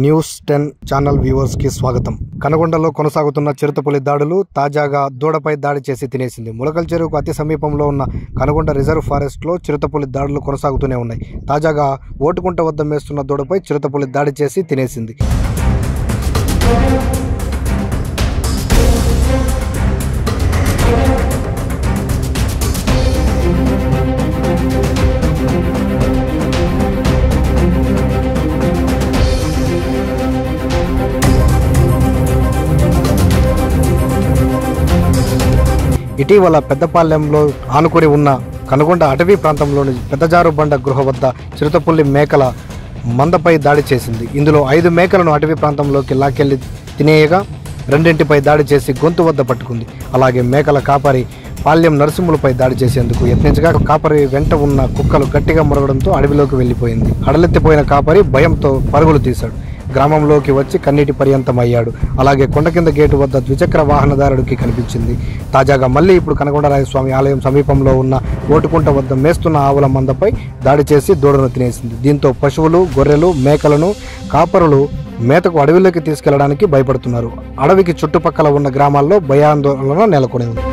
News 10 channel viewers కి స్వాగతం. కనగొండలో కొనసాగుతున్న చిరుతపులి దాడులు తాజాగా దూడపై దాడి చేసి తినేసింది. ములకల్ చెరువుకు అతి సమీపంలో ఉన్న కనగొండ రిజర్వ్ ఫారెస్ట్ లో చిరుతపులి దాడులు కొనసాగుతూనే ఉన్నాయి. తాజాగా ఓటుకుంట వద్ద మేస్తున్న దూడపై చిరుతపులి దాడి చేసి తినేసింది. ఇటీవల పెద్దపాలెంలో ఆనుకుని ఉన్న కనగొండ అటవీ ప్రాంతంలోని పెద్దజారుబండ గృహ వద్ద చిరుతపులి మేకల మందపై దాడి చేసింది. ఇందులో 5 మేకలను అటవీ ప్రాంతంలోకి లాక్కెళ్లి తినేయగా 2 దాడి చేసి గొంతు వద్ద పట్టుకుంది. అలాగే మేకల కాపరి పాల్యం నరసింహులపై దాడి చేసేందుకు యత్నించగా కాపరి వెంట ఉన్న కుక్కలు గట్టిగా మురగడంతో అడవిలోకి వెళ్లిపోయింది. అడలెత్తిపోయిన కాపరి భయంతో పరుగులు తీశాడు. గ్రామంలోకి వచ్చి కన్నీటి పర్యంతమయ్యాడు. అలాగే కొండ కింద గేటు వద్ద ద్విచక్ర వాహనదారుడికి కనిపించింది. తాజాగా మళ్ళీ ఇప్పుడు కనగొండరాయస్వామి ఆలయం సమీపంలో ఉన్న ఓటుకుంట వద్ద మేస్తున్న ఆవుల మందపై దాడి చేసి దూడను తినేసింది. దీంతో పశువులు, గొర్రెలు, మేకలను కాపరులు మేతకు అడవిలోకి తీసుకెళ్లడానికి భయపడుతున్నారు. అడవికి చుట్టుపక్కల ఉన్న గ్రామాల్లో భయాందోళన నెలకొని ఉంది.